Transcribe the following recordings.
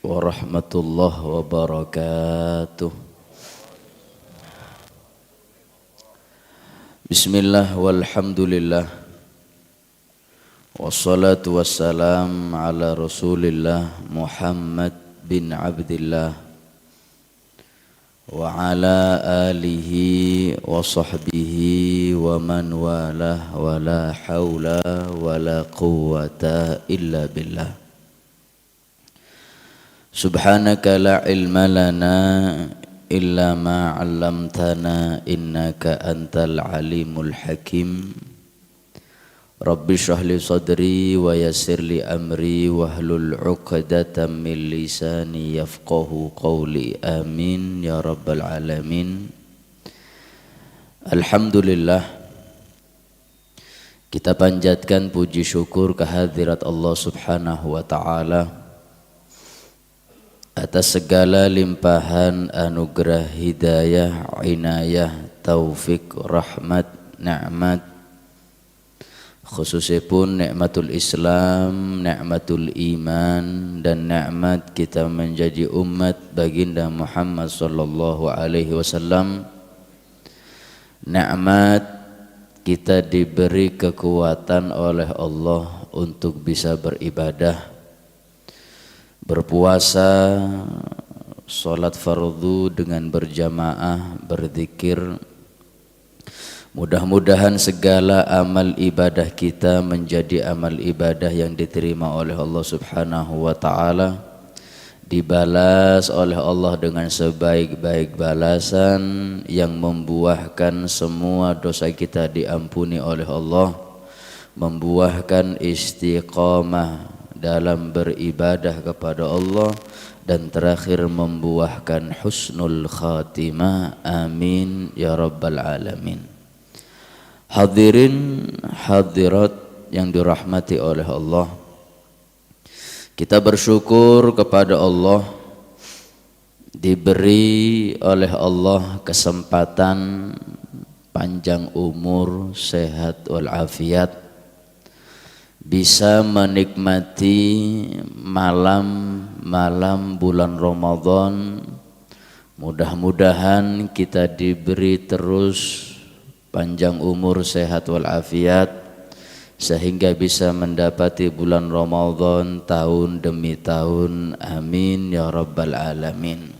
warahmatullahi wabarakatuh. Bismillah walhamdulillah, wassalatu wassalam ala rasulillah Muhammad bin Abdillah wa ala alihi wa sahbihi wa man walah wa la hawla wa la quwwata illa billah. Subhanaka la ilma lana illa ma 'allamtana innaka antal alimul hakim. Rabbi shrah li sadri wa yassir li amri wahlul 'uqdatam min lisani yafqahu qawli. Amin ya rabbal alamin. Alhamdulillah, kita panjatkan puji syukur kehadirat Allah Subhanahu wa taala atas segala limpahan anugerah hidayah, inayah, taufik, rahmat, nikmat, khususipun nikmatul Islam, nikmatul iman, dan nikmat kita menjadi umat baginda Muhammad sallallahu alaihi wasallam. Nikmat kita diberi kekuatan oleh Allah untuk bisa beribadah, berpuasa, sholat fardu dengan berjamaah, berzikir. Mudah-mudahan segala amal ibadah kita menjadi amal ibadah yang diterima oleh Allah Subhanahu wa taala, dibalas oleh Allah dengan sebaik-baik balasan yang membuahkan semua dosa kita diampuni oleh Allah, membuahkan istiqamah dalam beribadah kepada Allah, dan terakhir membuahkan husnul khatimah. Amin ya rabbal alamin. Hadirin hadirat yang dirahmati oleh Allah, kita bersyukur kepada Allah diberi oleh Allah kesempatan panjang umur, sehat walafiat, bisa menikmati malam-malam bulan Ramadan. Mudah-mudahan kita diberi terus panjang umur, sehat walafiat, sehingga bisa mendapati bulan Ramadan tahun demi tahun. Amin ya rabbal alamin.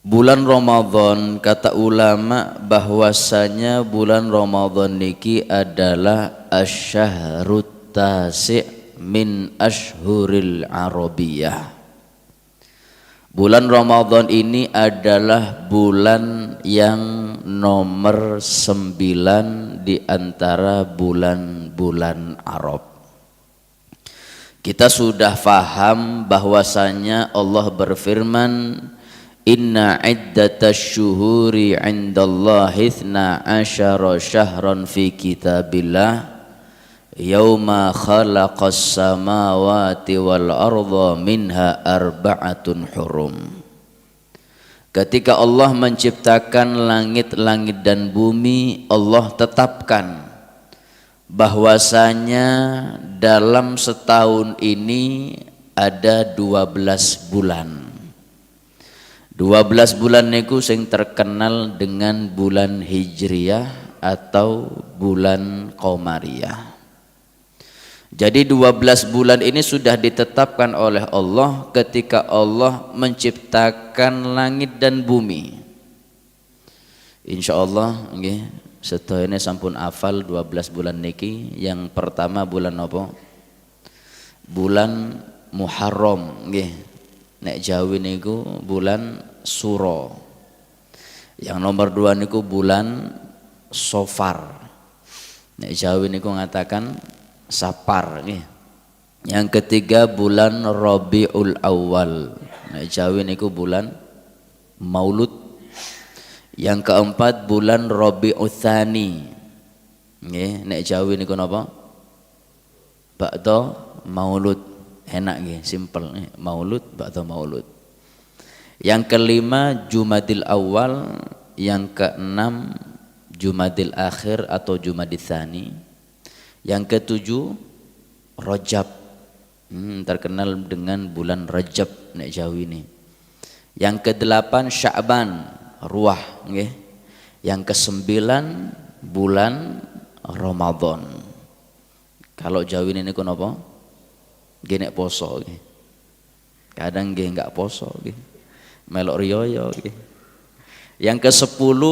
Bulan Ramadan, kata ulama bahwasanya bulan Ramadan niki adalah asy-syahrut tasi' min ashhuril arabiyah. Bulan Ramadan ini adalah bulan yang nomor 9 di antara bulan-bulan Arab. Kita sudah faham bahwasanya Allah berfirman, inna iddatash syuhuri 'indallahi 12 syahran fi kitabillah yauma khalaqas samawati wal arda minha arba'atun hurum. Ketika Allah menciptakan langit-langit dan bumi, Allah tetapkan bahwasanya dalam setahun ini ada 12 bulan. 12 bulan niku sing terkenal dengan bulan Hijriyah atau bulan Qamariyah. Jadi 12 bulan ini sudah ditetapkan oleh Allah ketika Allah menciptakan langit dan bumi. Insyaallah nggih, sedaya sampun hafal 12 bulan niki. Yang pertama bulan apa? Bulan Muharram nggih. Nek Jawi niku bulan Suro. Yang nomor 2 niku bulan Sofar. Nek Jawi niku ngatakan Sapar nih. Yang ketiga bulan Rabiul Awal. Nek Jawi niku bulan Maulud. Yang keempat bulan Rabiul Tsani. Nggih, nek Jawi niku napa? Ba'da Maulud. Enak nggih, simpel nih. Maulud ba'da Maulud. Yang kelima Jumadil Awal. Yang keenam Jumadil Akhir atau Jumadil Tsani. Yang ketujuh Rajab. Terkenal dengan bulan Rajab nek Jawi ini. Yang ke-8 Sya'ban, ruah nggih. Yang ke-9 bulan Ramadan. Kalau Jawi ini niku napa? Nggih nek poso nggih. Kadang nggih enggak poso nggih. Melok riyo nggih. Yang ke-10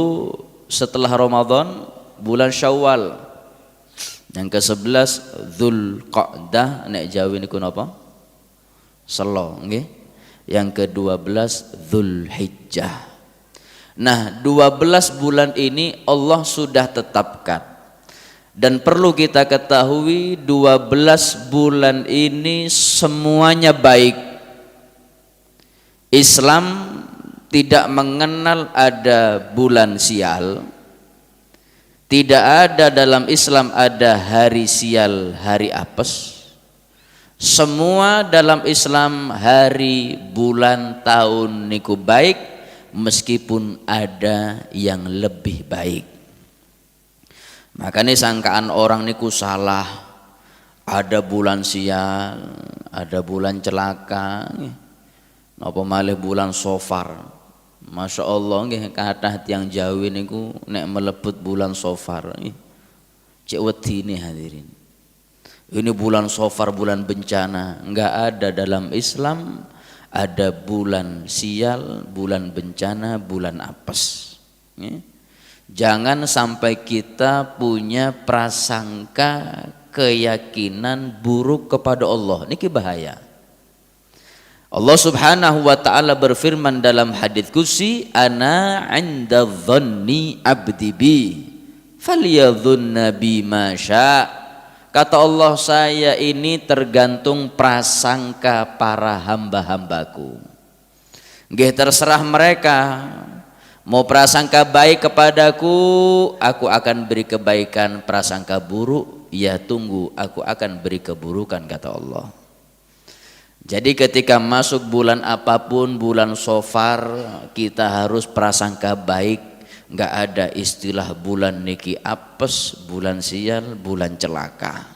setelah Ramadan bulan Syawal. Yang ke-11 Dzulqa'dah nek Jawi niku napa? Selo nggih. Yang ke-12 Dzulhijjah. Nah, 12 bulan ini Allah sudah tetapkan. Dan perlu kita ketahui 12 bulan ini semuanya baik. Islam tidak mengenal ada bulan sial. Tidak ada dalam Islam ada hari sial, hari apes. Semua dalam Islam hari, bulan, tahun niku baik, meskipun ada yang lebih baik. Makanya sangkaan orang niku salah. Ada bulan sial, ada bulan celaka, napa malih bulan Safar. Masya Allah nggih kathah tiyang Jawi niku nek melebut bulan Safar cek wedine hadirin. Ini bulan Safar, bulan bencana. Enggak ada dalam Islam ada bulan sial, bulan bencana, bulan apes. Jangan sampai kita punya prasangka keyakinan buruk kepada Allah. Niki bahaya. Allah Subhanahu wa taala berfirman dalam hadits qudsi, ana 'inda dhanni 'abdi bi falyadhunna bi ma syaa. Kata Allah, saya ini tergantung prasangka para hamba-hambaku. Nggih terserah mereka mau prasangka baik kepadaku, aku akan beri kebaikan. Prasangka buruk, ya tunggu aku akan beri keburukan, kata Allah. Jadi ketika masuk bulan apapun, bulan Safar, kita harus prasangka baik. Enggak ada istilah bulan niki apes, bulan sial, bulan celaka.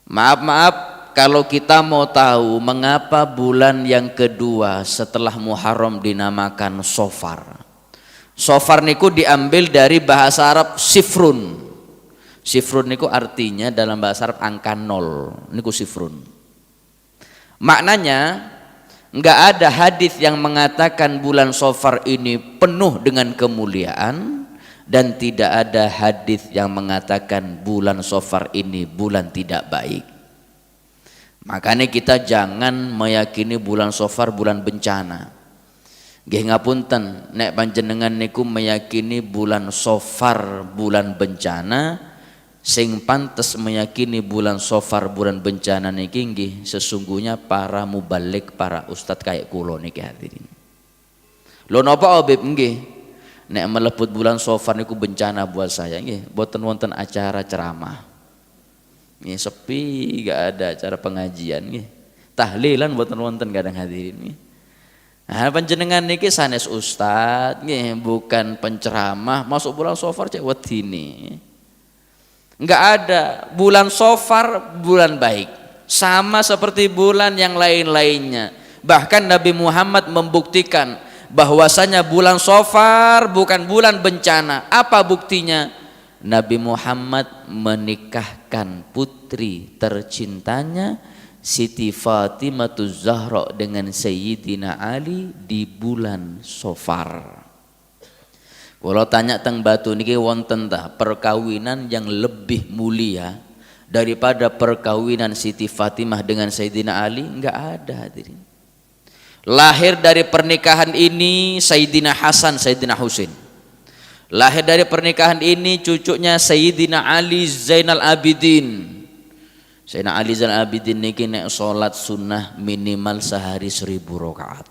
Maaf kalau kita mau tahu mengapa bulan yang kedua setelah Muharram dinamakan Safar. Safar niku diambil dari bahasa Arab sifrun. Sifrun niku artinya dalam bahasa Arab angka 0. Niku sifrun. Maknanya enggak ada hadis yang mengatakan bulan Safar ini penuh dengan kemuliaan, dan tidak ada hadis yang mengatakan bulan Safar ini bulan tidak baik. Makanya kita jangan meyakini bulan Safar bulan bencana. Nggih ngapunten nek panjenengan niku meyakini bulan Safar bulan bencana, sing pantes meyakini bulan Safar bulan bencana niki nggih sesungguhnya para mubalik, para ustadz kayak kula niki hadirin. Lho napa Habib nggih nek melebut bulan Safar niku bencana buat saya nggih, boten wonten acara ceramah. Nggih sepi, gak ada acara pengajian nggih. Tahlilan boten wonten kadang hadirin nggih. Nah, panjenengan niki sanes ustadz nggih, bukan penceramah, masuk bulan Safar cek wedine. Enggak ada bulan Safar bulan baik, sama seperti bulan yang lain-lainnya. Bahkan Nabi Muhammad membuktikan bahwasanya bulan Safar bukan bulan bencana. Apa buktinya? Nabi Muhammad menikahkan putri tercintanya Siti Fatimah Zahra dengan Sayyidina Ali di bulan Safar. Kalau tanya teng batu niki wonten tah perkawinan yang lebih mulia daripada perkawinan Siti Fatimah dengan Sayyidina Ali? Enggak ada hadirin. Lahir dari pernikahan ini Sayyidina Hasan, Sayyidina Husain. Lahir dari pernikahan ini cucunya Sayyidina Ali Zainal Abidin. Sayyidina Ali Zainal Abidin niki nek salat sunnah minimal sehari 1000 rakaat.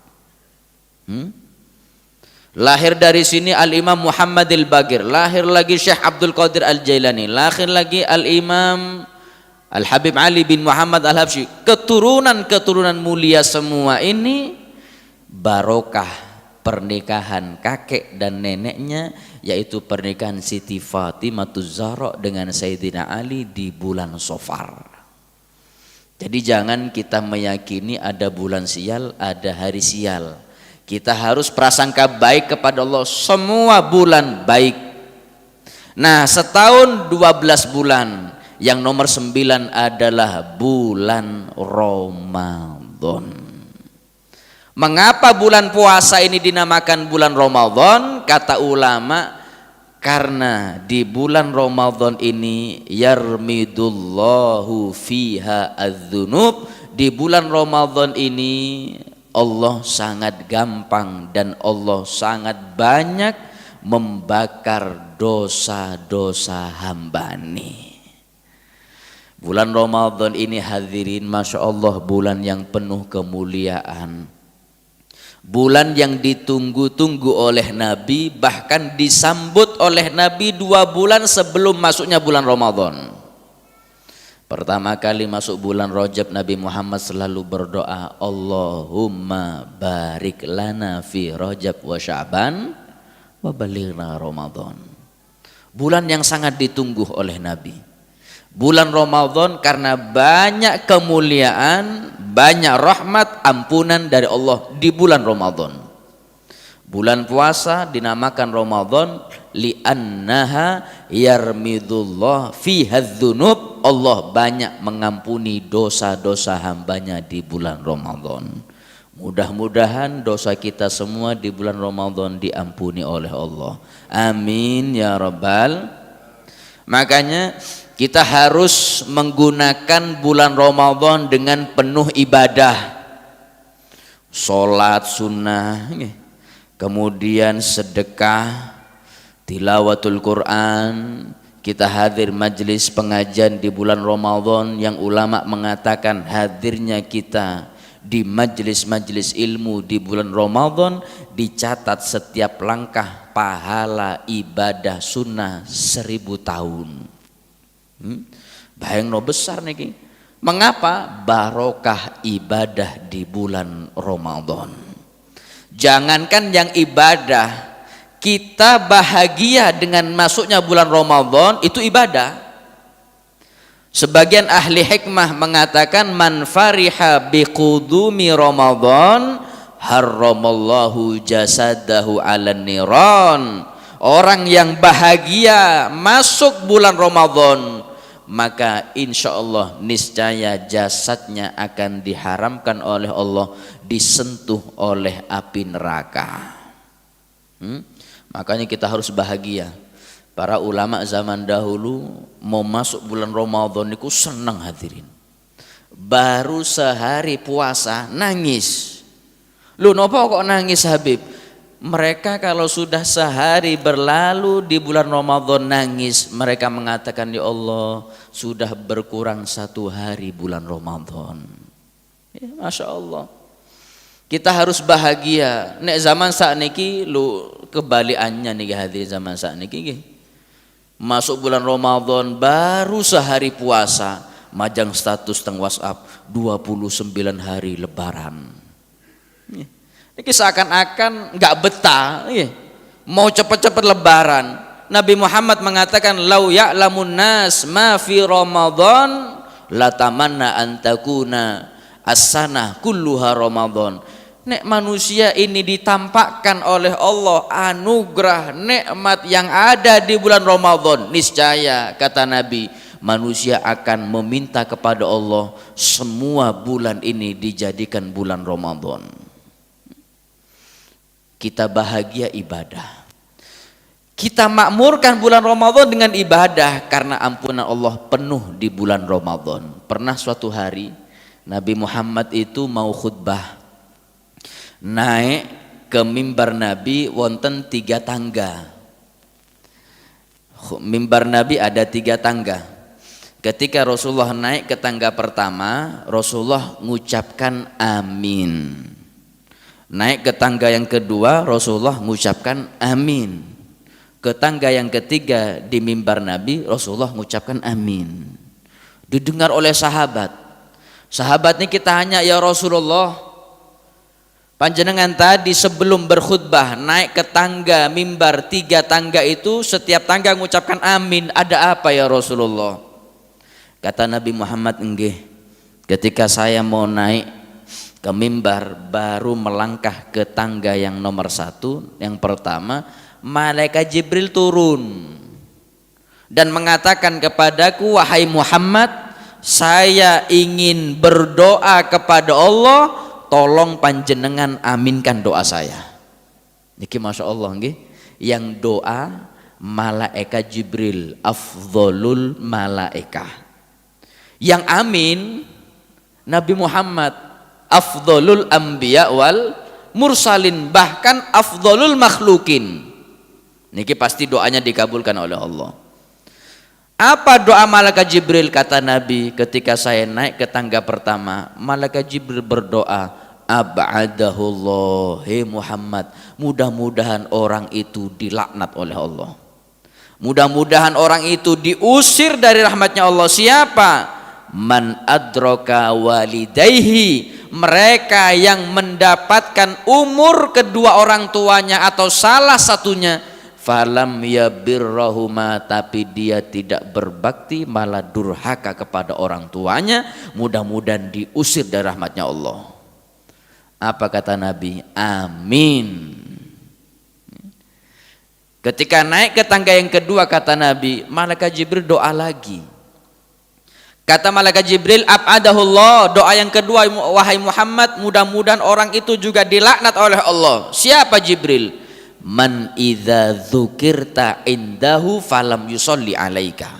Lahir dari sini Al-Imam Muhammad Al-Baqir, lahir lagi Syekh Abdul Qadir Al-Jailani, lahir lagi Al-Imam Al-Habib Ali bin Muhammad Al-Habsyi. Keturunan-keturunan mulia semua ini barokah pernikahan kakek dan neneknya, yaitu pernikahan Siti Fatimah Zahra dengan Sayyidina Ali di bulan Safar. Jadi jangan kita meyakini ada bulan sial, ada hari sial. Kita harus prasangka baik kepada Allah, semua bulan baik. Nah, setahun 12 bulan, yang nomor 9 adalah bulan Ramadan. Mengapa bulan puasa ini dinamakan bulan Ramadan? Kata ulama, karena di bulan Ramadan ini yarmidullahu fiha adz-dzunub. Di bulan Ramadan ini Allah sangat gampang dan Allah sangat banyak membakar dosa-dosa hamba nih. Bulan Ramadan ini hadirin, Masya Allah, bulan yang penuh kemuliaan. Bulan yang ditunggu-tunggu oleh Nabi, bahkan disambut oleh Nabi 2 bulan sebelum masuknya bulan Ramadan. Pertama kali masuk bulan Rajab, Nabi Muhammad selalu berdoa, Allahumma barik lana fi Rajab wa Sya'ban wa balighna Ramadan. Bulan yang sangat ditunggu oleh Nabi. Bulan Ramadan karena banyak kemuliaan, banyak rahmat, ampunan dari Allah di bulan Ramadan. Bulan puasa dinamakan Ramadan li'annaha yarmidullah fiha dzunub. Allah banyak mengampuni dosa-dosa hambanya di bulan Ramadan. Mudah-mudahan dosa kita semua di bulan Ramadan diampuni oleh Allah. Amin ya rabbal. Makanya kita harus menggunakan bulan Ramadan dengan penuh ibadah, sholat sunnah, kemudian sedekah, tilawatul Quran. Kita hadir majelis pengajian di bulan Ramadan yang ulama mengatakan hadirnya kita di majelis-majelis ilmu di bulan Ramadan dicatat setiap langkah pahala ibadah sunnah 1000 tahun. Bayang no besar nih. Mengapa? Barokah ibadah di bulan Ramadan. Jangankan yang ibadah, kita bahagia dengan masuknya bulan Ramadan itu ibadah. Sebagian ahli hikmah mengatakan man fariha biqudumi Ramadan harramallahu jasadahu 'alan niran. Orang yang bahagia masuk bulan Ramadan, maka insya Allah niscaya jasadnya akan diharamkan oleh Allah disentuh oleh api neraka. Makanya kita harus bahagia. Para ulama zaman dahulu mau masuk bulan Ramadan itu senang hadirin. Baru sehari puasa nangis. Lu nopo kok nangis Habib? Mereka kalau sudah sehari berlalu di bulan Ramadan nangis, mereka mengatakan, ya Allah sudah berkurang 1 hari bulan Ramadan. Ya, Masya Allah. Kita harus bahagia. Nek zaman saat niki lu kebaliannya nih hadir zaman saat niki. Masuk bulan Ramadan baru sehari puasa, majang status teng WhatsApp 29 hari lebaran. Ini seakan-akan nggak betah, mau cepet-cepet lebaran. Nabi Muhammad mengatakan, lau ya'lamun nas ma fi Ramadan latamanna an takuna as-sanah kulluha Ramadan. Nek manusia ini ditampakkan oleh Allah anugerah nikmat yang ada di bulan Ramadan, niscaya kata Nabi, manusia akan meminta kepada Allah semua bulan ini dijadikan bulan Ramadan. Kita bahagia ibadah. Kita makmurkan bulan Ramadan dengan ibadah karena ampunan Allah penuh di bulan Ramadan. Pernah suatu hari Nabi Muhammad itu mau khutbah, naik ke mimbar Nabi wonten 3 tangga. Mimbar Nabi ada 3 tangga. Ketika Rasulullah naik ke tangga pertama, Rasulullah mengucapkan amin. Naik ke tangga yang kedua, Rasulullah mengucapkan amin. Ke tangga yang ketiga di mimbar Nabi, Rasulullah mengucapkan amin. Didengar oleh sahabat. Sahabat ini kita hanya, ya Rasulullah, panjenengan tadi sebelum berkhutbah naik ke tangga mimbar 3 tangga itu, setiap tangga mengucapkan amin, ada apa ya Rasulullah? Kata Nabi Muhammad, enggih, Ketika saya mau naik ke mimbar, baru melangkah ke tangga yang nomor 1, yang pertama, malaikat Jibril turun dan mengatakan kepadaku, wahai Muhammad, saya ingin berdoa kepada Allah, tolong panjenengan aminkan doa saya. Niki masya Allah nggih, yang doa malaikat Jibril, afdholul malaikah. Yang amin Nabi Muhammad, afdholul anbiya wal mursalin, bahkan afdholul makhlukin. Niki pasti doanya dikabulkan oleh Allah. Apa doa malaikat Jibril? Kata Nabi, ketika saya naik ke tangga pertama, malaikat Jibril berdoa, ab'adahullah, hei Muhammad, mudah-mudahan orang itu dilaknat oleh Allah, mudah-mudahan orang itu diusir dari rahmatnya Allah. Siapa? Man adraka walidayhi, mereka yang mendapatkan umur kedua orang tuanya atau salah satunya, falam yabirrahuma, tapi dia tidak berbakti, malah durhaka kepada orang tuanya, mudah-mudahan diusir dari rahmatnya Allah. Apa kata Nabi? Amin. Ketika naik ke tangga yang kedua, kata Nabi, malaikat Jibril doa lagi. Kata malaikat Jibril, ab'adahullah, doa yang kedua, wahai Muhammad, mudah-mudahan orang itu juga dilaknat oleh Allah. Siapa Jibril? Man idza dzukirta indahu falam yusolli alaika,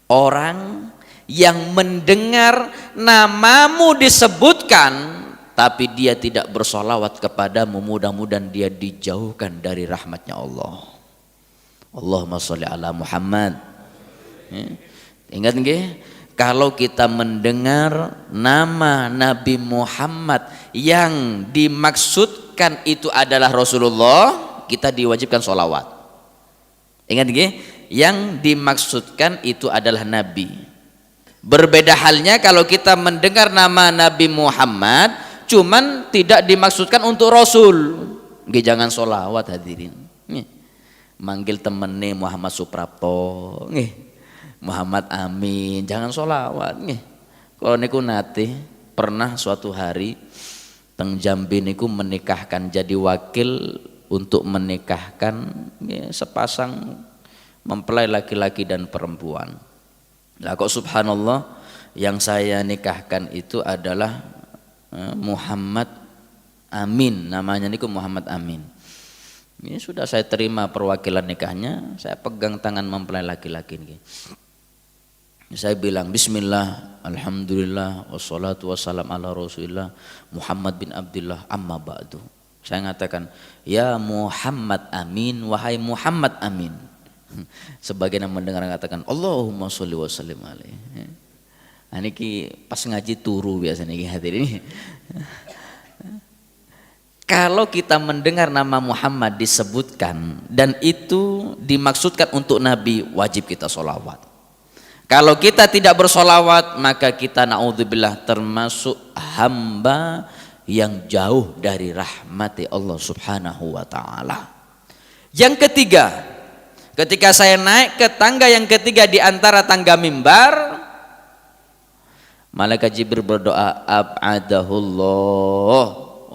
orang yang mendengar namamu disebutkan tapi dia tidak bersolawat kepadamu, mudah-mudahan dia dijauhkan dari rahmatnya Allah. Allahumma sholli ala Muhammad. Ingat nggih, kalau kita mendengar nama Nabi Muhammad yang dimaksudkan itu adalah Rasulullah, kita diwajibkan sholawat. Ingat nggih, yang dimaksudkan itu adalah Nabi. Berbeda halnya kalau kita mendengar nama Nabi Muhammad cuman tidak dimaksudkan untuk Rasul, nggih jangan sholawat hadirin. Manggil temene Muhammad Suprapto, nggih Muhammad Amin, jangan sholawat nggih. Kalau niku nate pernah suatu hari teng Jambi niku menikahkan, jadi wakil untuk menikahkan sepasang mempelai laki-laki dan perempuan. Lah kok subhanallah, yang saya nikahkan itu adalah Muhammad Amin, namanya niku Muhammad Amin. Ini sudah saya terima perwakilan nikahnya, saya pegang tangan mempelai laki-laki ini. Saya bilang bismillah, alhamdulillah, wassalatu wassalam ala rasulillah Muhammad bin Abdullah, amma ba'du. Saya mengatakan, ya Muhammad Amin, wahai Muhammad Amin. Sebagian yang mendengar mengatakan, Allahumma sholli wa sallim alaihi. Nah, ini pas ngaji turu biasanya hadirin. Kalau kita mendengar nama Muhammad disebutkan dan itu dimaksudkan untuk Nabi, wajib kita sholawat. Kalau kita tidak bersolawat, maka kita na'udzubillah termasuk hamba yang jauh dari rahmati Allah subhanahu wa ta'ala. Yang ketiga, ketika saya naik ke tangga yang ketiga di antara tangga mimbar, malaikat Jibril berdoa, ab'adahullah,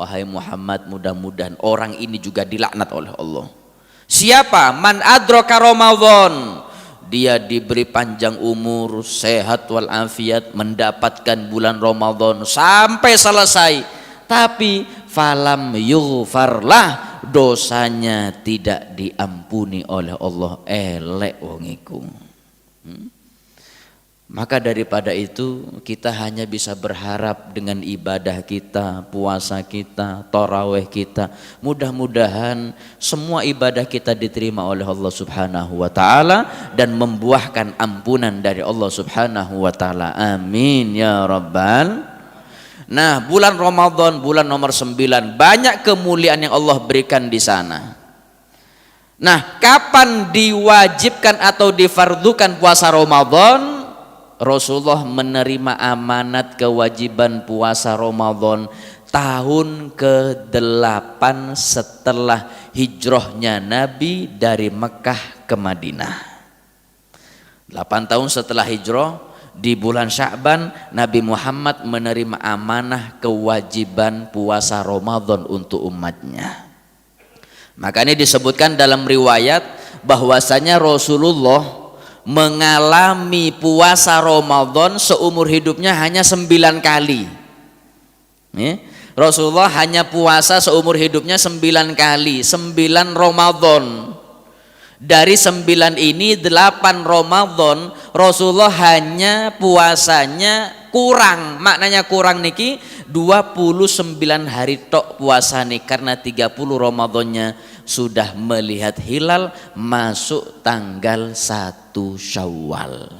wahai Muhammad, mudah-mudahan orang ini juga dilaknat oleh Allah. Siapa? Man adraka Ramadan, dia diberi panjang umur, sehat walafiat, mendapatkan bulan Ramadan sampai selesai, tapi falam yughfarlah, dosanya tidak diampuni oleh Allah, elek wong iku. Maka daripada itu kita hanya bisa berharap dengan ibadah kita, puasa kita, tarawih kita, mudah-mudahan semua ibadah kita diterima oleh Allah subhanahu wa ta'ala dan membuahkan ampunan dari Allah subhanahu wa ta'ala. Amin ya rabbal. Nah, bulan Ramadan, bulan nomor 9, banyak kemuliaan yang Allah berikan di sana. Nah, kapan diwajibkan atau difardukan puasa Ramadan? Rasulullah menerima amanat kewajiban puasa Ramadan tahun ke-8 setelah hijrahnya Nabi dari Mekah ke Madinah. 8 tahun setelah hijrah, di bulan Sya'ban Nabi Muhammad menerima amanah kewajiban puasa Ramadan untuk umatnya. Makanya disebutkan dalam riwayat bahwasanya Rasulullah mengalami puasa Ramadan seumur hidupnya hanya 9 kali. Rasulullah hanya puasa seumur hidupnya 9 kali, 9 Ramadan. Dari 9 ini 8 Ramadan Rasulullah hanya puasanya kurang. Maknanya kurang niki 29 hari tok puasa nih, karena 30 Ramadannya sudah melihat hilal masuk tanggal 1 Syawal.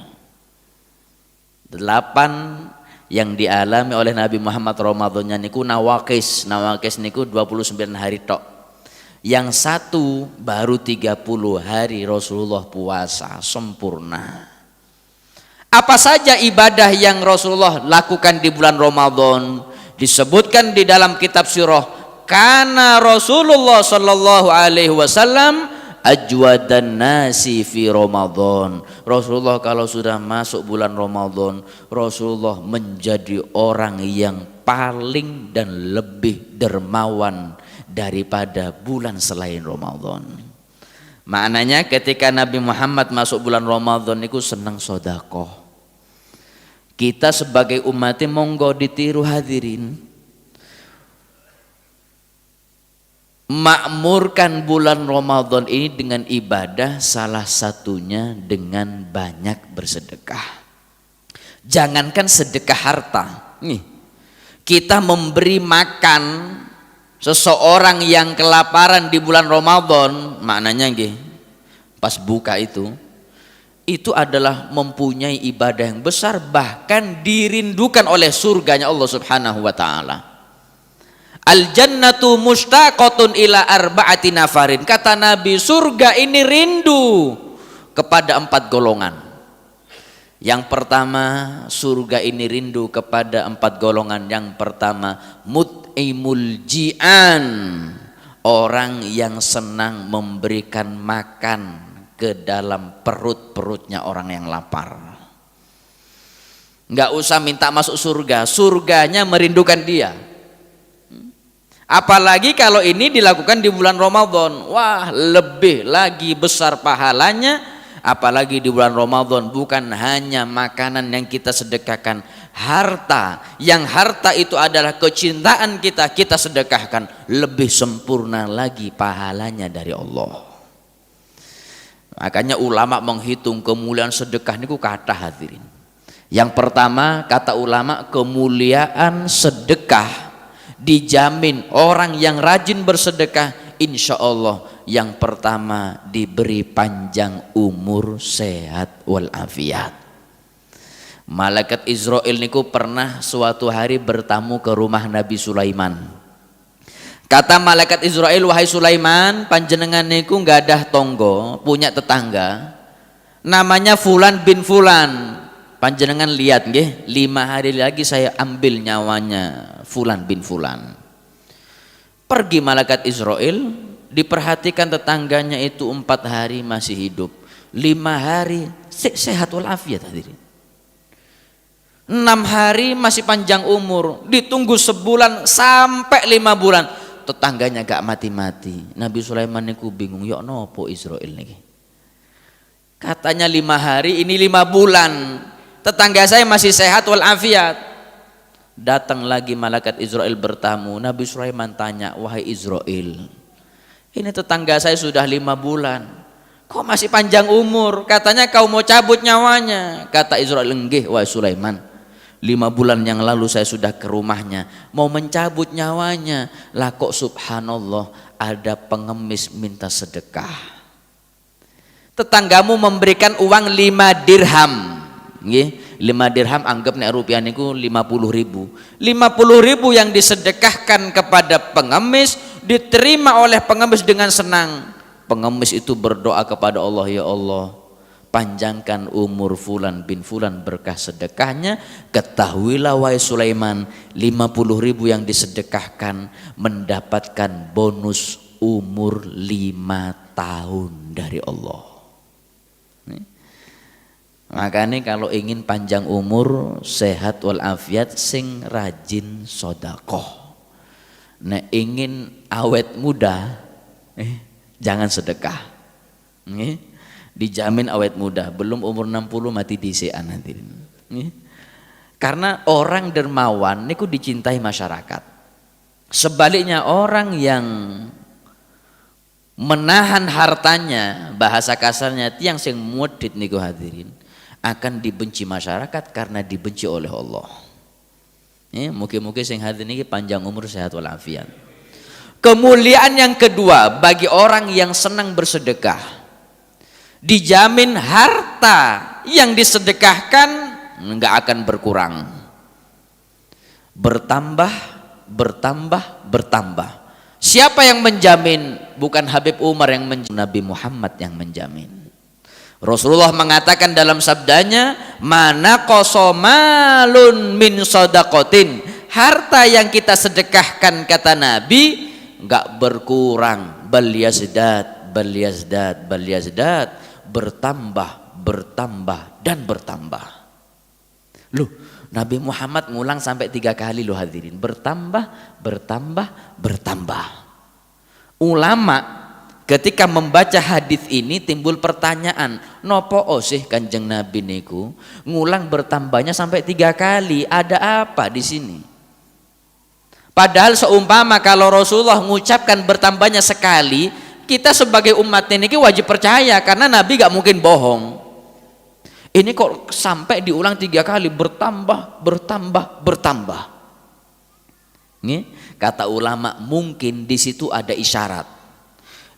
8 yang dialami oleh Nabi Muhammad Ramadannya niku nawakis niku 29 hari tok. Yang 1 baru 30 hari Rasulullah puasa sempurna. Apa saja ibadah yang Rasulullah lakukan di bulan Ramadan? Disebutkan di dalam kitab sirah, karena Rasulullah sallallahu alaihi wasallam ajwadan nasi fi Ramadan. Rasulullah kalau sudah masuk bulan Ramadan, Rasulullah menjadi orang yang paling dan lebih dermawan daripada bulan selain Ramadan. Maknanya ketika Nabi Muhammad masuk bulan Ramadan itu senang sedekah. Kita sebagai umatnya monggo ditiru hadirin. Makmurkan bulan Ramadan ini dengan ibadah, salah satunya dengan banyak bersedekah. Jangankan sedekah harta, nih kita memberi makan seseorang yang kelaparan di bulan Ramadan, maknanya nggih pas buka itu adalah mempunyai ibadah yang besar, bahkan dirindukan oleh surganya Allah Subhanahu wa taala. Al jannatu mustaqatun ila arba'ati nafarin. Kata Nabi, surga ini rindu kepada 4 golongan. Yang pertama, surga ini rindu kepada 4 golongan. Yang pertama, mut'imul ji'an, orang yang senang memberikan makan ke dalam perut-perutnya orang yang lapar. Nggak usah minta masuk surga, surganya merindukan dia. Apalagi kalau ini dilakukan di bulan Ramadan, wah lebih lagi besar pahalanya. Apalagi di bulan Ramadan, bukan hanya makanan yang kita sedekahkan, harta, yang harta itu adalah kecintaan kita sedekahkan, lebih sempurna lagi pahalanya dari Allah. Makanya ulama menghitung kemuliaan sedekah niku kata hadirin. Yang pertama kata ulama, kemuliaan sedekah dijamin orang yang rajin bersedekah, insya Allah yang pertama diberi panjang umur, sehat walafiat. Malaikat Israel niku pernah suatu hari bertamu ke rumah Nabi Sulaiman. Kata malaikat Israel, wahai Sulaiman, panjenengan niku nggak ada tonggo, punya tetangga namanya Fulan bin Fulan. Panjenengan lihat nggih, 5 hari lagi saya ambil nyawanya Fulan bin Fulan. Pergi malaikat Israel, diperhatikan tetangganya itu 4 hari masih hidup, 5 hari sehat walafiat hadirin, 6 hari masih panjang umur, ditunggu sebulan sampai 5 bulan tetangganya gak mati-mati. Nabi Sulaiman niku bingung, ya nopo Israel niki, katanya 5 hari, ini 5 bulan tetangga saya masih sehat walafiat. Datang lagi malaikat Israel bertamu. Nabi Sulaiman tanya, wahai Israel, ini tetangga saya sudah 5 bulan, kok masih panjang umur? Katanya kau mau cabut nyawanya. Kata Israel, enggih wahai Sulaiman, 5 bulan yang lalu saya sudah ke rumahnya mau mencabut nyawanya, lah kok subhanallah ada pengemis minta sedekah. Tetanggamu memberikan uang 5 dirham, nggih, 5 dirham anggap nek rupiah niku 50.000. 50.000 yang disedekahkan kepada pengemis diterima oleh pengemis dengan senang. Pengemis itu berdoa kepada Allah, ya Allah, panjangkan umur Fulan bin Fulan berkah sedekahnya. Ketahuilah wahai Sulaiman, 50.000 yang disedekahkan mendapatkan bonus umur 5 tahun dari Allah. Makanya kalau ingin panjang umur, sehat walafiat, sing rajin sodakoh. Nek ingin awet muda, jangan sedekah. Dijamin awet muda, belum umur 60 mati dhisik nanti. Karena orang dermawan niku dicintai masyarakat. Sebaliknya orang yang menahan hartanya, bahasa kasarnya tiang sing mudit niku hadirin, akan dibenci masyarakat karena dibenci oleh Allah. Mungkin-mungkin sing hadirin ini panjang umur, sehat walafiat. Kemuliaan yang kedua bagi orang yang senang bersedekah, dijamin harta yang disedekahkan enggak akan berkurang, bertambah, bertambah, bertambah. Siapa yang menjamin? Bukan Habib Umar yang menjamin, Nabi Muhammad yang menjamin. Rasulullah mengatakan dalam sabdanya, mana qosomalun min sodakotin, harta yang kita sedekahkan, kata Nabi, enggak berkurang, bal yazdat, bal yazdat, bal yazdat, bertambah, bertambah, dan bertambah. Loh, Nabi Muhammad ngulang sampai 3 kali loh hadirin, bertambah, bertambah, bertambah. Ulama ketika membaca hadis ini timbul pertanyaan, nopo sih Kanjeng Nabi niku ngulang bertambahnya sampai 3 kali, ada apa di sini? Padahal seumpama kalau Rasulullah mengucapkan bertambahnya sekali, kita sebagai umatnya niki wajib percaya karena Nabi gak mungkin bohong. Ini kok sampai diulang 3 kali, bertambah, bertambah, bertambah. Nih, kata ulama mungkin di situ ada isyarat.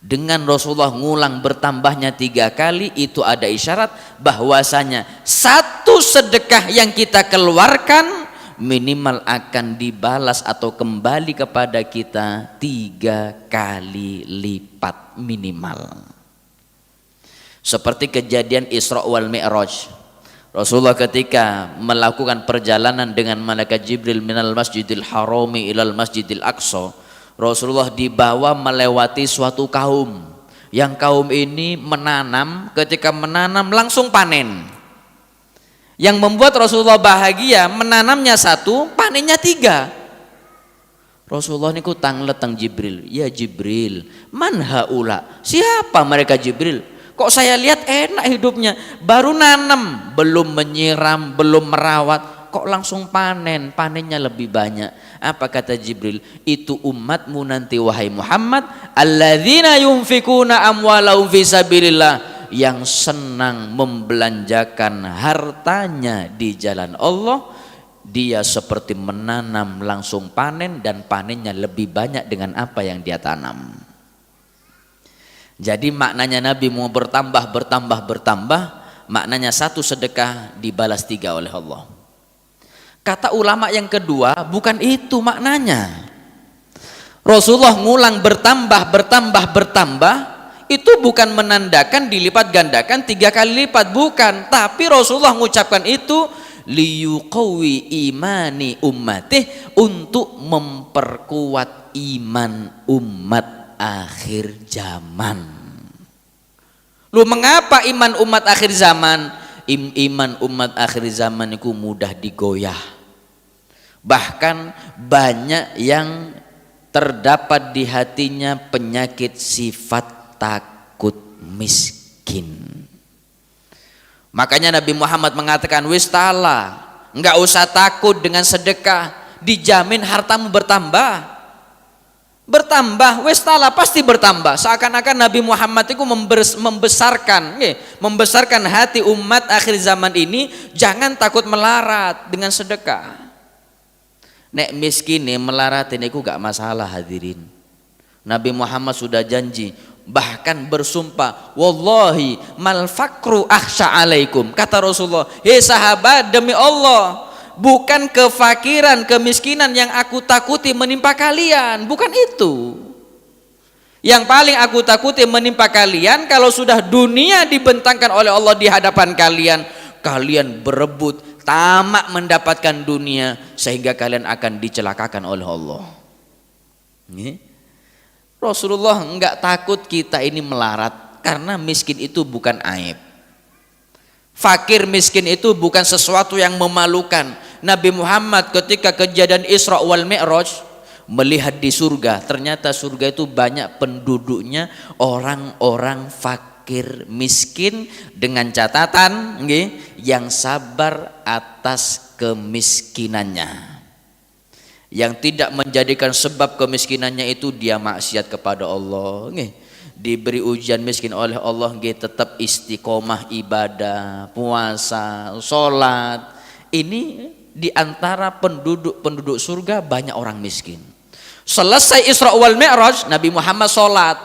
Dengan Rasulullah ngulang bertambahnya 3 kali, itu ada isyarat bahwasanya satu sedekah yang kita keluarkan minimal akan dibalas atau kembali kepada kita 3 kali lipat minimal. Seperti kejadian Isra wal Mi'raj. Rasulullah ketika melakukan perjalanan dengan malaikat Jibril minal Masjidil Harami ilal Masjidil Aqsa, Rasulullah dibawa melewati suatu kaum. Yang kaum ini menanam, ketika menanam langsung panen. Yang membuat Rasulullah bahagia, menanamnya 1, panennya 3. Rasulullah niku tangleteng Jibril, ya Jibril, man haula, siapa mereka Jibril? Kok saya lihat enak hidupnya, baru nanam, belum menyiram, belum merawat, kok langsung panen, panennya lebih banyak. Apa kata Jibril? Itu umatmu nanti wahai Muhammad, alladzina yunfikuna amwalahum fi sabilillah, yang senang membelanjakan hartanya di jalan Allah. Dia seperti menanam langsung panen, dan panennya lebih banyak dengan apa yang dia tanam. Jadi maknanya Nabi mau bertambah, bertambah, bertambah, maknanya 1 sedekah dibalas 3 oleh Allah. Kata ulama yang kedua, bukan itu maknanya. Rasulullah ngulang bertambah, bertambah, bertambah, itu bukan menandakan dilipat gandakan 3 kali lipat, bukan. Tapi Rasulullah mengucapkan itu liyuqawi imani ummatih, untuk memperkuat iman umat akhir zaman. Lu mengapa iman umat akhir zaman? Iman umat akhir zaman itu mudah digoyah. Bahkan banyak yang terdapat di hatinya penyakit sifat takut miskin. Makanya Nabi Muhammad mengatakan, wis tala, enggak usah takut dengan sedekah, dijamin hartamu bertambah. Bertambah, wis tala, pasti bertambah. Seakan-akan Nabi Muhammad itu membesarkan hati umat akhir zaman ini, jangan takut melarat dengan sedekah. Nek miskin nih melarat ini gak masalah hadirin. Nabi Muhammad sudah janji, bahkan bersumpah, wallahi mal fakru akhsha alaikum, kata Rasulullah, hei sahabat, demi Allah, bukan kefakiran, kemiskinan yang aku takuti menimpa kalian, bukan itu. Yang paling aku takuti menimpa kalian kalau sudah dunia dibentangkan oleh Allah di hadapan kalian, kalian berebut, tamak mendapatkan dunia, sehingga kalian akan dicelakakan oleh Allah. Rasulullah enggak takut kita ini melarat, karena miskin itu bukan aib. Fakir miskin itu bukan sesuatu yang memalukan. Nabi Muhammad ketika kejadian Isra wal Mi'raj melihat di surga, ternyata surga itu banyak penduduknya orang-orang fakir miskin, dengan catatan yang sabar atas kemiskinannya, yang tidak menjadikan sebab kemiskinannya itu dia maksiat kepada Allah. Diberi ujian miskin oleh Allah, tetap istiqomah ibadah, puasa, sholat. Ini diantara penduduk surga banyak orang miskin. Selesai Isra wal Mi'raj, Nabi Muhammad sholat.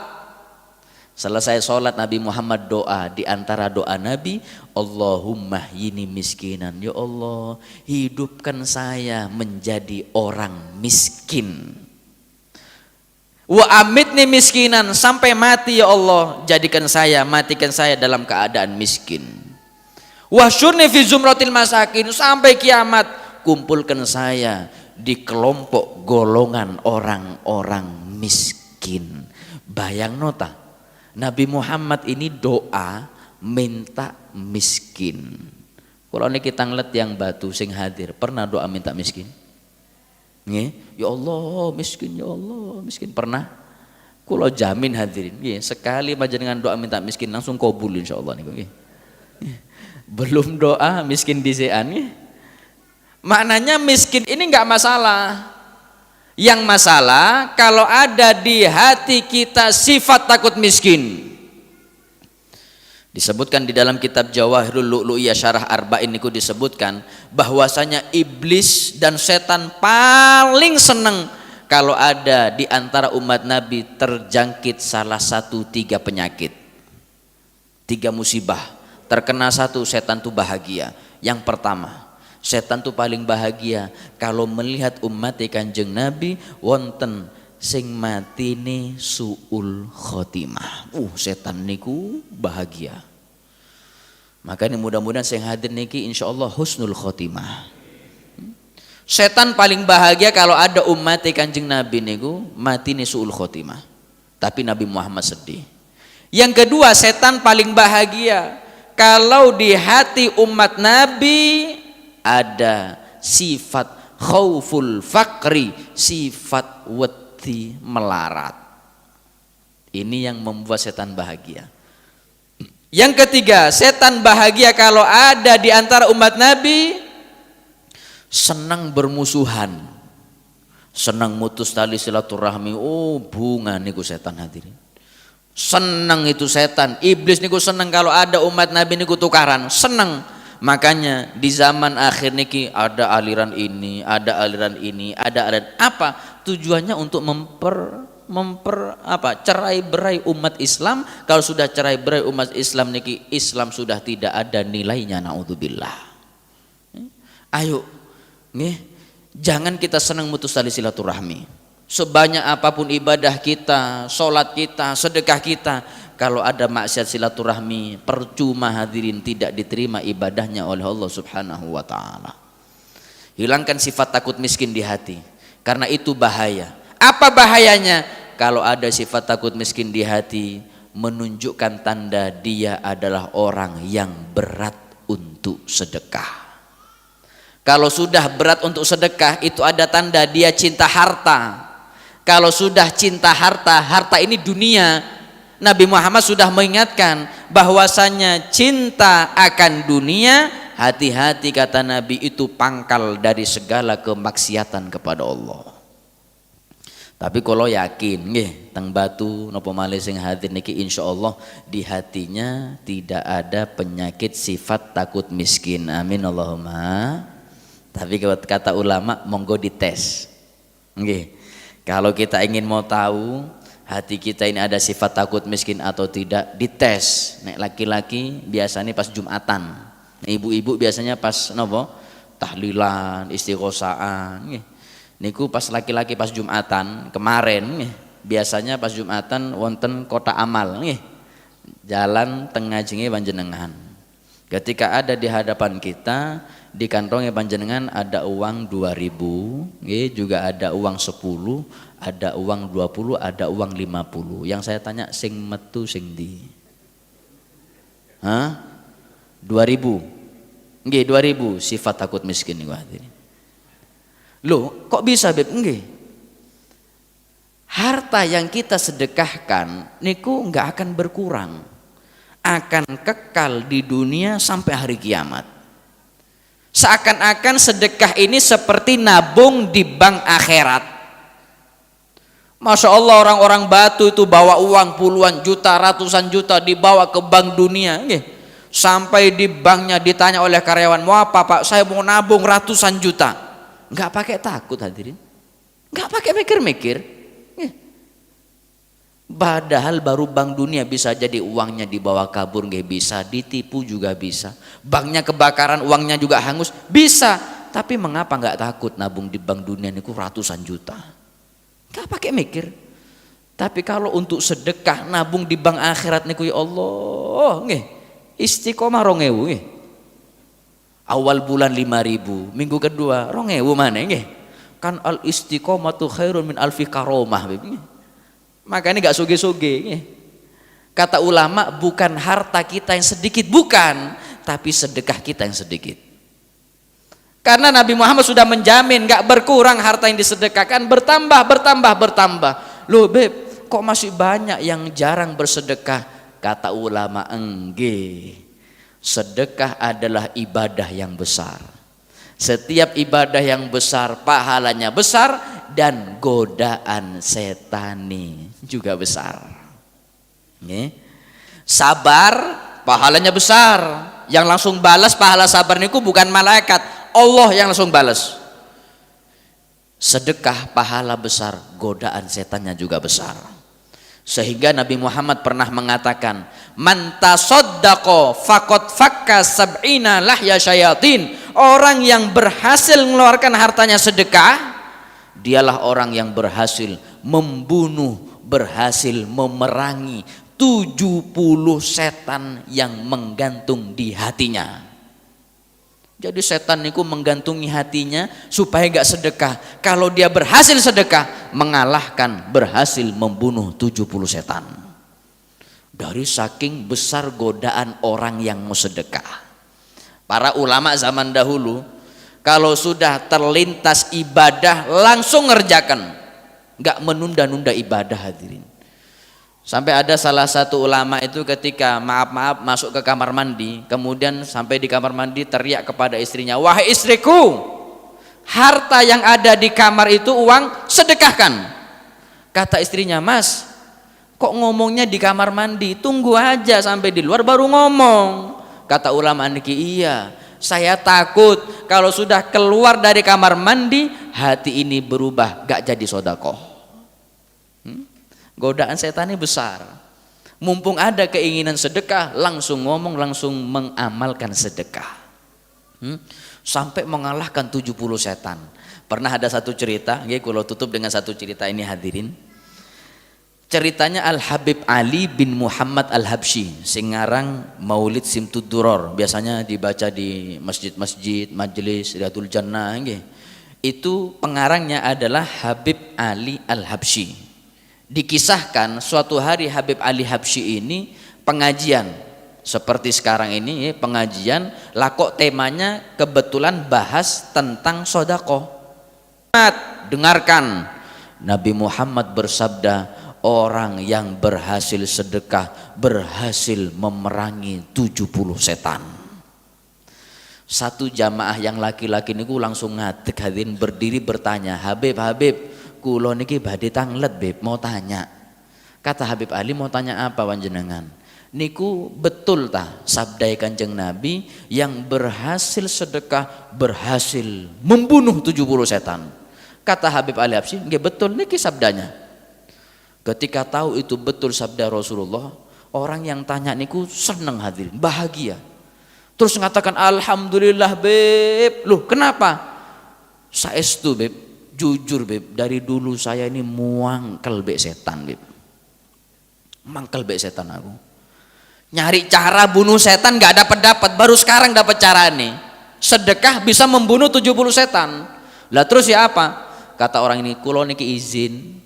Selesai sholat, Nabi Muhammad doa. Di antara doa Nabi, Allahumma yini miskinan, ya Allah hidupkan saya menjadi orang miskin. Wa amitni miskinan, sampai mati ya Allah matikan saya dalam keadaan miskin. Wa syurni fi zumratil masakin, sampai kiamat kumpulkan saya di kelompok golongan orang-orang miskin. Bayang nota, Nabi Muhammad ini doa minta miskin. Kalau ini kita ngeliat yang batu sing hadir, pernah doa minta miskin? Ya Allah miskin, ya Allah miskin, pernah? Kulo jamin hadirin, sekali panjenengan doa minta miskin langsung kabul insyaallah niku. Belum doa miskin dhisik-an. Maknanya miskin ini enggak masalah. Yang masalah kalau ada di hati kita sifat takut miskin. Disebutkan di dalam kitab Jawahirul Lu'lu'iyah Syarah Arba'in niku disebutkan bahwasanya iblis dan setan paling seneng kalau ada di antara umat Nabi terjangkit salah satu 3 penyakit, 3 musibah. Terkena satu, setan tuh bahagia. Yang pertama, setan tuh paling bahagia kalau melihat umat Kanjeng Nabi wonten sing matine suul khotimah. Setan niku bahagia. Makanya mudah-mudahan sing hadir niki insyaallah husnul khotimah. Setan paling bahagia kalau ada umat Kanjeng Nabi niku matine suul khotimah. Tapi Nabi Muhammad sedih. Yang kedua, setan paling bahagia kalau di hati umat Nabi ada sifat khauful fakri, sifat melarat. Ini yang membuat setan bahagia. Yang ketiga, setan bahagia kalau ada di antara umat Nabi senang bermusuhan, senang mutus tali silaturahmi. Bunga niku setan hadirin. Senang itu setan. Iblis niku senang kalau ada umat Nabi niku tukaran, senang. Makanya di zaman akhir niki ada aliran ini, ada aliran ini, ada aliran apa? Tujuannya untuk cerai berai umat Islam. Kalau sudah cerai berai umat Islam niki, Islam sudah tidak ada nilainya, naudzubillah. Ayo, jangan kita senang mutus tali silaturahmi. Sebanyak apapun ibadah kita, sholat kita, sedekah kita, kalau ada maksiat silaturahmi, percuma hadirin, tidak diterima ibadahnya oleh Allah Subhanahu wa taala. Hilangkan sifat takut miskin di hati, karena itu bahaya. Apa bahayanya? Kalau ada sifat takut miskin di hati, menunjukkan tanda dia adalah orang yang berat untuk sedekah. Kalau sudah berat untuk sedekah, itu ada tanda dia cinta harta. Kalau sudah cinta harta, harta ini dunia. Nabi Muhammad sudah mengingatkan bahwasanya cinta akan dunia, hati-hati kata Nabi, itu pangkal dari segala kemaksiatan kepada Allah. Tapi kalau yakin teng batu napa malih sing hadir niki insyaallah di hatinya tidak ada penyakit sifat takut miskin. Amin Allahumma. Tapi kata ulama monggo dites. Kalau kita ingin mau tahu hati kita ini ada sifat takut miskin atau tidak, dites. Nek laki-laki biasanya pas Jumatan, ibu-ibu biasanya pas nopo tahlilan, istighosaan. Niku pas laki-laki pas Jumatan kemarin, biasanya pas Jumatan wonten kota amal, jalan tengah jenenge panjenengan. Ketika ada di hadapan kita, di kantongnya panjenengan ada uang 2.000, juga ada uang 10, ada uang 20, ada uang 50. Yang saya tanya sing metu sing di? 2000. Nggih, 2000 sifat takut miskin niku hadirin. Loh, kok bisa Beb? Nggih. Harta yang kita sedekahkan niku nggak akan berkurang. Akan kekal di dunia sampai hari kiamat. Seakan-akan sedekah ini seperti nabung di bank akhirat. Masya Allah, orang-orang Batu itu bawa uang puluhan juta, ratusan juta dibawa ke bank dunia. Sampai di banknya ditanya oleh karyawan, mau apa Pak? Saya mau nabung ratusan juta. Nggak pakai takut hadirin, nggak pakai mikir-mikir. Padahal baru bank dunia bisa jadi uangnya dibawa kabur, nggak bisa, ditipu juga bisa, banknya kebakaran uangnya juga hangus bisa. Tapi mengapa nggak takut nabung di bank dunia niku ratusan juta? Nggak pakai mikir. Tapi kalau untuk sedekah nabung di bank akhirat niku ya Allah, nggih istiqomah 2000 nggih. Awal bulan 5.000, minggu kedua 2000 mana nggih. Kan al istiqomatu khairun min alfi karomah. Makanya nggak suge-suge. Kata ulama, bukan harta kita yang sedikit, bukan, tapi sedekah kita yang sedikit. Karena Nabi Muhammad sudah menjamin nggak berkurang harta yang disedekahkan, bertambah. Loh Beb, kok masih banyak yang jarang bersedekah? Kata ulama, enggak. Sedekah adalah ibadah yang besar. Setiap ibadah yang besar pahalanya besar, dan godaan setani juga besar. Sabar pahalanya besar. Yang langsung balas pahala sabar niku bukan malaikat, Allah yang langsung balas. Sedekah pahala besar, godaan setannya juga besar. Sehingga Nabi Muhammad pernah mengatakan, man tasaddaqa faqad fakka sab'ina lahya syayatin. Orang yang berhasil mengeluarkan hartanya sedekah, dialah orang yang berhasil membunuh, berhasil memerangi 70 setan yang menggantung di hatinya. Jadi setan itu menggantungi hatinya supaya gak sedekah. Kalau dia berhasil sedekah, mengalahkan, berhasil membunuh 70 setan. Dari saking besar godaan orang yang mau sedekah. Para ulama zaman dahulu, kalau sudah terlintas ibadah langsung ngerjakan, nggak menunda-nunda ibadah hadirin. Sampai ada salah satu ulama itu ketika maaf masuk ke kamar mandi, kemudian sampai di kamar mandi teriak kepada istrinya, wahai istriku, harta yang ada di kamar itu uang, sedekahkan. Kata istrinya, mas kok ngomongnya di kamar mandi, tunggu aja sampai di luar baru ngomong. Kata ulama niki, iya, saya takut kalau sudah keluar dari kamar mandi hati ini berubah, gak jadi sodakoh. Godaan setan ini besar. Mumpung ada keinginan sedekah, langsung ngomong, langsung mengamalkan sedekah. Sampai mengalahkan 70 setan. Pernah ada satu cerita, kalau tutup dengan satu cerita ini hadirin. Ceritanya Al-Habib Ali bin Muhammad Al-Habsyi, sing ngarang Maulid Simtud Duror, biasanya dibaca di masjid-masjid, majelis Riyadul Jannah. Itu pengarangnya adalah Habib Ali Al-Habsyi. Dikisahkan suatu hari Habib Ali Habsyi ini pengajian seperti sekarang ini, pengajian lah kok temanya kebetulan bahas tentang sedekah. Dengarkan, Nabi Muhammad bersabda, orang yang berhasil sedekah berhasil memerangi 70 setan. Satu jamaah yang laki-laki niku langsung ngadeg hadirin, berdiri bertanya, Habib kulo niki badhe tanglet Beb, mau tanya. Kata Habib Ali, mau tanya apa panjenengan? Niku betul tah sabda Kanjeng Nabi, yang berhasil sedekah berhasil membunuh 70 setan. Kata Habib Ali Habsyi, nggih betul niki sabdanya. Ketika tahu itu betul sabda Rasulullah, orang yang tanya niku seneng hadirin, bahagia. Terus mengatakan, alhamdulillah Beb. Loh kenapa? Saestu Beb, jujur Beb, dari dulu saya ini muangkel bek setan Beb. Mangkel bek setan aku. Nyari cara bunuh setan gak dapat, baru sekarang dapat cara nih. Sedekah bisa membunuh 70 setan. Lah terus ya apa? Kata orang ini, kulo niki izin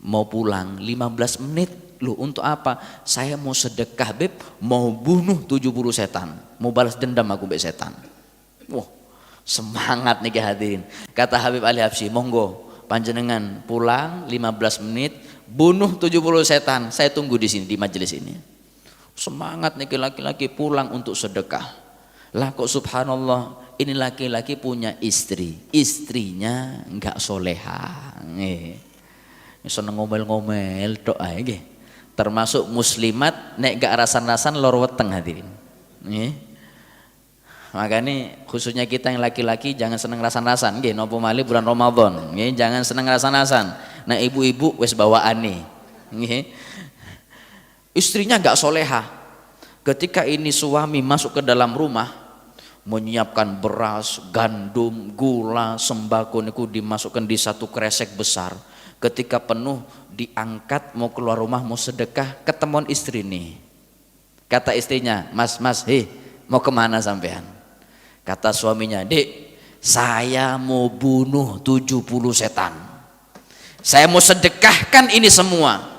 mau pulang 15 menit Loh, untuk apa? Saya mau sedekah Beb, mau bunuh 70 setan, mau balas dendam aku be setan. Wah, semangat nih hadirin. Kata Habib Ali Habsyi, monggo panjenengan pulang 15 menit, bunuh 70 setan, saya tunggu di sini di majelis ini. Semangat nih laki-laki pulang untuk sedekah. Lah kok subhanallah, ini laki-laki punya istri, istrinya enggak soleha. Seneng ngomel-ngomel tok ae nggih. Termasuk muslimat nek gak rasan-rasan lor weteng hadirin. Makanya khususnya kita yang laki-laki jangan seneng rasan-rasan nggih napa malih bulan Ramadan nggih, jangan seneng rasan-rasan. Nah ibu-ibu wis bawaane nggih. Istrinya gak soleha. Ketika ini suami masuk ke dalam rumah menyiapkan beras, gandum, gula, sembako niku dimasukkan di satu kresek besar. Ketika penuh diangkat mau keluar rumah mau sedekah, ketemuan istri nih. Kata istrinya, mas mau kemana sampean? Kata suaminya, dek saya mau bunuh 70 setan, saya mau sedekahkan ini semua.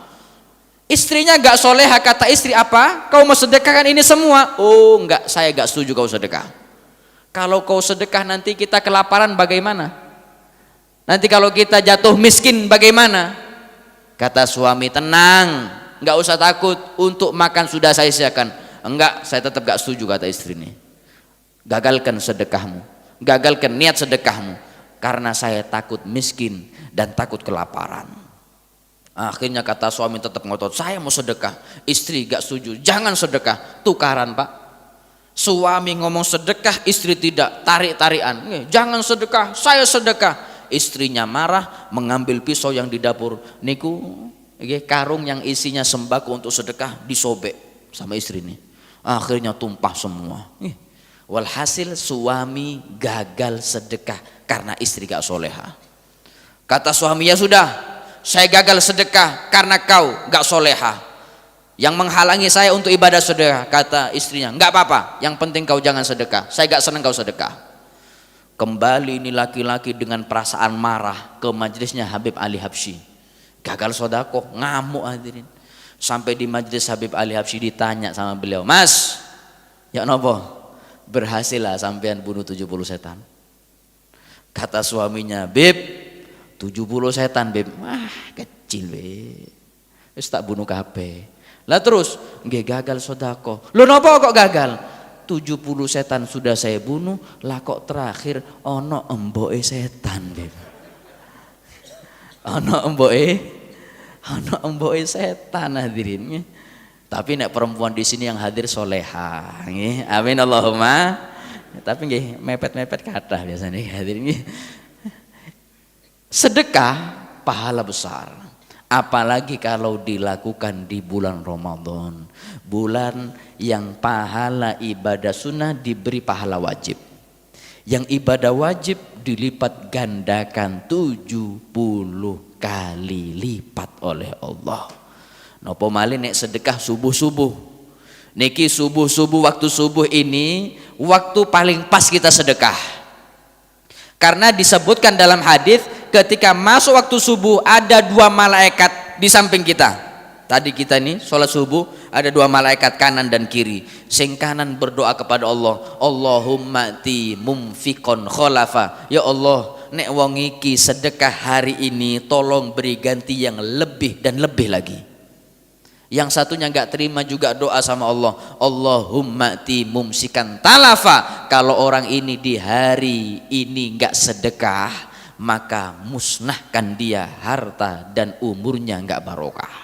Istrinya gak soleha, kata istri, apa? Kau mau sedekahkan ini semua? Oh enggak, saya gak setuju kau sedekah. Kalau kau sedekah nanti kita kelaparan bagaimana? Nanti kalau kita jatuh miskin bagaimana? Kata suami, tenang, nggak usah takut, untuk makan sudah saya siapkan. Enggak, saya tetap gak setuju, kata istri ini. Gagalkan sedekahmu, gagalkan niat sedekahmu, karena saya takut miskin dan takut kelaparan. Akhirnya kata suami tetap ngotot, saya mau sedekah. Istri gak setuju, jangan sedekah, tukaran Pak. Suami ngomong sedekah, istri tidak, tarik-tarian. Jangan sedekah, saya sedekah. Istrinya marah, mengambil pisau yang di dapur niku, karung yang isinya sembako untuk sedekah disobek sama istri ini. Akhirnya tumpah semua. Walhasil suami gagal sedekah karena istri gak soleha. Kata suami, ya sudah, saya gagal sedekah karena kau gak soleha. Yang menghalangi saya untuk ibadah sedekah. Kata istrinya, nggak apa-apa, yang penting kau jangan sedekah, saya gak senang kau sedekah. Kembali ini laki-laki dengan perasaan marah ke majelisnya Habib Ali Habsyi. Gagal sodako, ngamuk hadirin. Sampai di majelis Habib Ali Habsyi ditanya sama beliau, mas, ya nopo, berhasil lah sampean bunuh 70 setan? Kata suaminya, Beb, 70 setan Beb, wah kecil Beb, wis tak bunuh kabeh. Lah terus, nggih gagal sodako. Lo nopo kok gagal? 70 setan sudah saya bunuh, lah kok terakhir ono emboke setan Beb. Ono emboke setan hadirin. Tapi nek perempuan di sini yang hadir soleha, nggih. Amin Allahumma. Tapi nggih mepet-mepet kathah biasanya hadirin nggih. Sedekah pahala besar. Apalagi kalau dilakukan di bulan Ramadan, bulan yang pahala ibadah sunnah diberi pahala wajib. Yang ibadah wajib dilipat gandakan 70 kali lipat oleh Allah. Nopo malih nek sedekah subuh-subuh. Niki subuh-subuh, waktu subuh ini waktu paling pas kita sedekah. Karena disebutkan dalam hadis, ketika masuk waktu subuh ada 2 malaikat di samping kita. Tadi kita ini sholat subuh ada 2 malaikat kanan dan kiri. Sing kanan berdoa kepada Allah, Allahumma ti mumfikon kholafa. Ya Allah, nek wong iki sedekah hari ini tolong beri ganti yang lebih dan lebih lagi. Yang satunya enggak terima juga doa sama Allah, Allahumma ti mumsikan talafa. Kalau orang ini di hari ini enggak sedekah, maka musnahkan dia harta dan umurnya enggak barokah.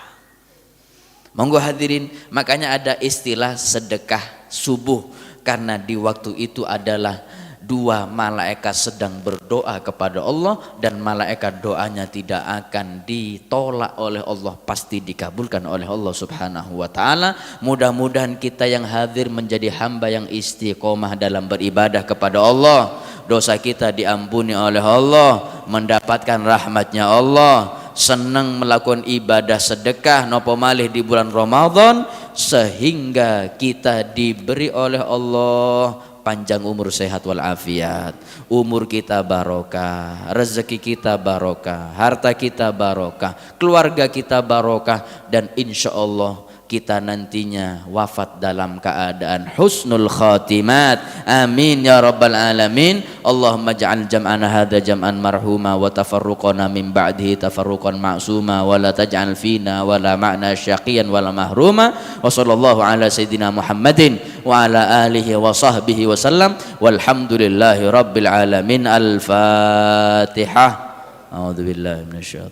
Monggo hadirin, makanya ada istilah sedekah subuh, karena di waktu itu adalah 2 malaikat sedang berdoa kepada Allah, dan malaikat doanya tidak akan ditolak oleh Allah, pasti dikabulkan oleh Allah Subhanahu wa taala. Mudah-mudahan kita yang hadir menjadi hamba yang istiqomah dalam beribadah kepada Allah, dosa kita diampuni oleh Allah, mendapatkan rahmatnya Allah, senang melakukan ibadah sedekah nopo malih di bulan Ramadan, sehingga kita diberi oleh Allah panjang umur sehat walafiat, umur kita barokah, rezeki kita barokah, harta kita barokah, keluarga kita barokah, dan insya Allah kita nantinya wafat dalam keadaan husnul khatimat. Amin ya rabbal alamin. Allahumma ja'al jam'ana hadha jam'an marhuma wa tafarruqana min ba'dihi tafarruqan ma'suma wa la taj'al fina wa la ma'na syaqiyan wa la mahruma. Wa sallallahu ala sayyidina Muhammadin wa ala alihi wa sahbihi wa sallam walhamdulillahi rabbil alamin. Al-Fatihah. A'udzu billahi minasyaitonir